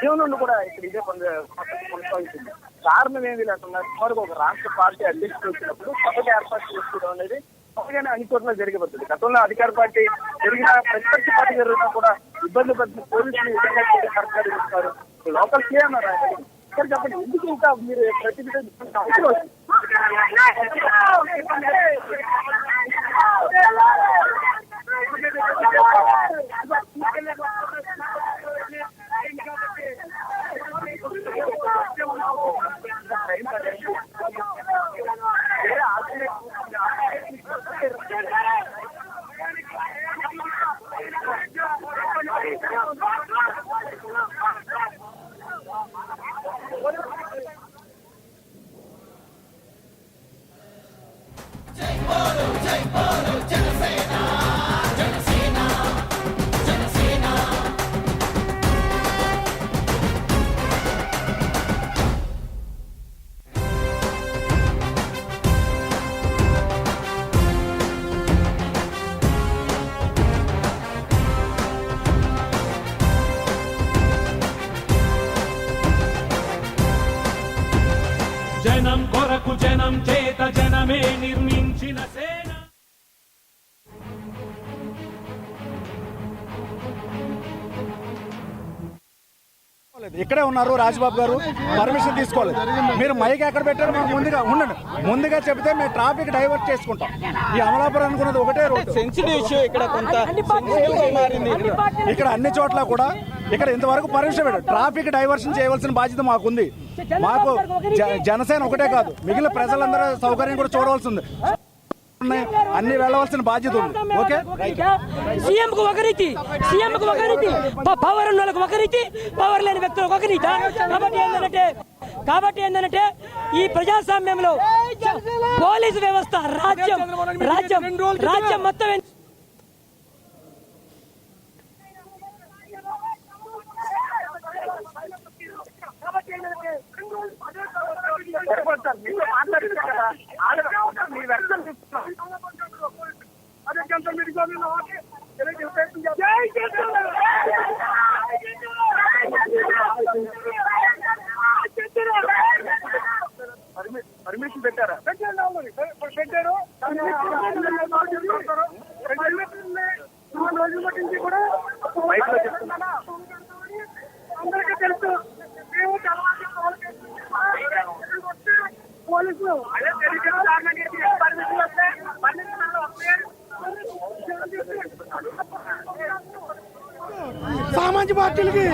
ఉదయం నుండి కూడా ఇక్కడ ఇదే కొనసాగుతుంది. కారణం ఏమి లేకుండా సుమారు ఒక రాష్ట్ర పార్టీ అధ్యక్షుడు వచ్చినప్పుడు సభకు ఏర్పాటు చేసుకోవడం అనేది సభగానే అన్ని చోట్ల జరిగిపోతుంది. గతంలో అధికార పార్టీ జరిగిన ప్రతిపక్ష పార్టీ జరిగినా కూడా ఇబ్బంది పడుతున్న పోలీసులు విధంగా సర్కారు ఇస్తారు. లోకల్ సీఎం ఇక్కడ చెప్పండి, ఎందుకు ఇంకా మీరు ప్రతి జనం కొరకు జనం చేత జనమే నిర్మించిన సేన. ఇక్కడే ఉన్నారు రాజ్బాబు గారు, పర్మిషన్ తీసుకోలేదు. మీరు మైక్ ఎక్కడ పెట్టారు మాకు ముందుగా చెబితే మేము ట్రాఫిక్ డైవర్ట్ చేసుకుంటాం. ఈ అమలాపురం అనుకున్నది ఒకటే రోడ్డు, సెన్సిటివ్ ఇష్యూ. ఇక్కడ కొంత ఇక్కడ అన్ని చోట్ల కూడా ఇక్కడ ఇంతవరకు పర్మిషన్ పెట్టారు. ట్రాఫిక్ డైవర్షన్ చేయవలసిన బాధ్యత మాకుంది. మాకు జనసేన ఒకటే కాదు, మిగిలిన ప్రజలందరూ సౌకర్యం కూడా చూడవలసి ఉంది. అన్ని వెళ్ళవలసిన బాధ్యత ఉంది. ఓకే, సీఎం కు ఒక రీతి, సీఎం కు ఒక రీతి, పవర్ ఉన్న వాళ్ళకి ఒక రీతి, పవర్ లేని వ్యక్తులకు ఒక రీతి. కాబట్టి ఏంటంటే ఈ ప్రజాస్వామ్యంలో పోలీసు వ్యవస్థ రాజ్యం మొత్తం పర్మిషన్ పెట్టారా? పెట్టారు. రోజుల నుంచి కూడా అందరికీ తెలుసు. పోలీసులు సామాజిక పార్టీలకి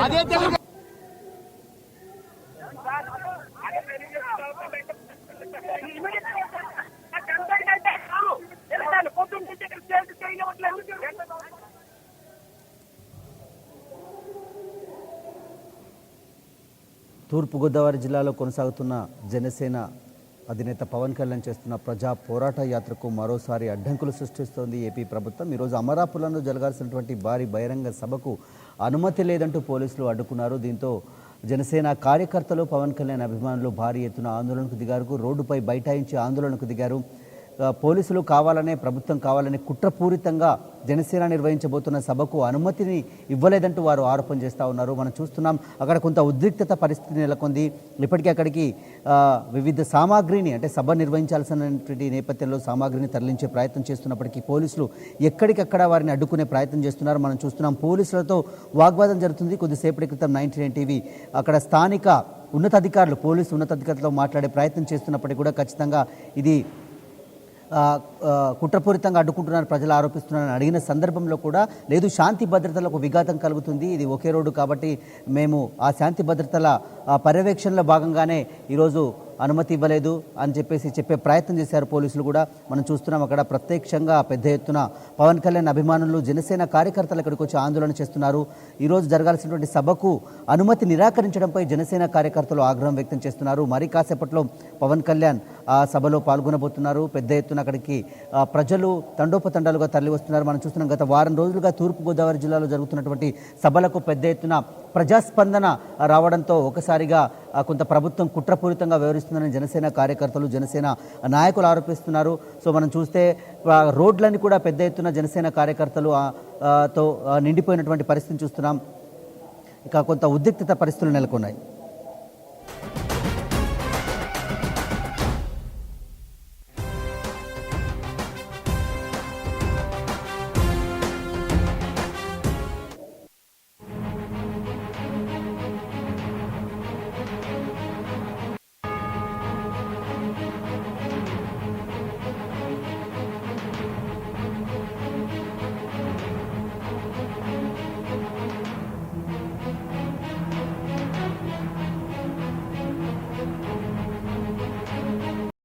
తూర్పుగోదావరి జిల్లాలో కొనసాగుతున్న జనసేన అధినేత పవన్ కళ్యాణ్ చేస్తున్న ప్రజా పోరాట యాత్రకు మరోసారి అడ్డంకులు సృష్టిస్తోంది ఏపీ ప్రభుత్వం. ఈరోజు అమరాపురంలో జరగాల్సినటువంటి భారీ బహిరంగ సభకు అనుమతి లేదంటూ పోలీసులు అడ్డుకున్నారు. దీంతో జనసేన కార్యకర్తలు, పవన్ కళ్యాణ్ అభిమానులు భారీ ఎత్తున ఆందోళనకు దిగారు. రోడ్డుపై బైఠాయించి ఆందోళనకు దిగారు. పోలీసులు కావాలనే, ప్రభుత్వం కావాలనే కుట్రపూరితంగా జనసేన నిర్వహించబోతున్న సభకు అనుమతిని ఇవ్వలేదంటూ వారు ఆరోపణ చేస్తూ ఉన్నారు. మనం చూస్తున్నాం అక్కడ కొంత ఉద్రిక్తత పరిస్థితి నెలకొంది. ఇప్పటికీ అక్కడికి వివిధ సామాగ్రిని, అంటే సభ నిర్వహించాల్సినటువంటి నేపథ్యంలో సామాగ్రిని తరలించే ప్రయత్నం చేస్తున్నప్పటికీ పోలీసులు ఎక్కడికక్కడ వారిని అడ్డుకునే ప్రయత్నం చేస్తున్నారు. మనం చూస్తున్నాం పోలీసులతో వాగ్వాదం జరుగుతుంది. కొద్దిసేపటి క్రితం 99 టీవీ అక్కడ స్థానిక ఉన్నతాధికారులు, పోలీసు ఉన్నతాధికారులతో మాట్లాడే ప్రయత్నం చేస్తున్నప్పటికీ కూడా ఖచ్చితంగా ఇది కుట్రపూరితంగా అడ్డుకుంటున్నారు ప్రజలు ఆరోపిస్తున్నారని అడిగిన సందర్భంలో కూడా లేదు, శాంతి భద్రతలకు విఘాతం కలుగుతుంది, ఇది ఒకే రోడ్డు కాబట్టి మేము ఆ శాంతి భద్రతల పర్యవేక్షణలో భాగంగానే ఈరోజు అనుమతి ఇవ్వలేదు అని చెప్పే ప్రయత్నం చేశారు పోలీసులు కూడా. మనం చూస్తున్నాం అక్కడ ప్రత్యక్షంగా పెద్ద ఎత్తున పవన్ కళ్యాణ్ అభిమానులు, జనసేన కార్యకర్తలు ఇక్కడికి వచ్చి ఆందోళన చేస్తున్నారు. ఈరోజు జరగాల్సినటువంటి సభకు అనుమతి నిరాకరించడంపై జనసేన కార్యకర్తలు ఆగ్రహం వ్యక్తం చేస్తున్నారు. మరి కాసేపట్లో పవన్ కళ్యాణ్ ఆ సభలో పాల్గొనబోతున్నారు. పెద్ద ఎత్తున అక్కడికి ప్రజలు తండోపతండాలుగా తరలి వస్తున్నారు. మనం చూస్తున్నాం గత వారం రోజులుగా తూర్పుగోదావరి జిల్లాలో జరుగుతున్నటువంటి సభలకు పెద్ద ఎత్తున ప్రజాస్పందన రావడంతో ఒకసారిగా కొంత ప్రభుత్వం కుట్రపూరితంగా వ్యవహరిస్తుందని జనసేన కార్యకర్తలు, జనసేన నాయకులు ఆరోపిస్తున్నారు. సో మనం చూస్తే రోడ్లన్నీ కూడా పెద్ద ఎత్తున జనసేన కార్యకర్తలు తో నిండిపోయినటువంటి పరిస్థితిని చూస్తున్నాం. ఇక కొంత ఉద్రిక్తత పరిస్థితులు నెలకొన్నాయి.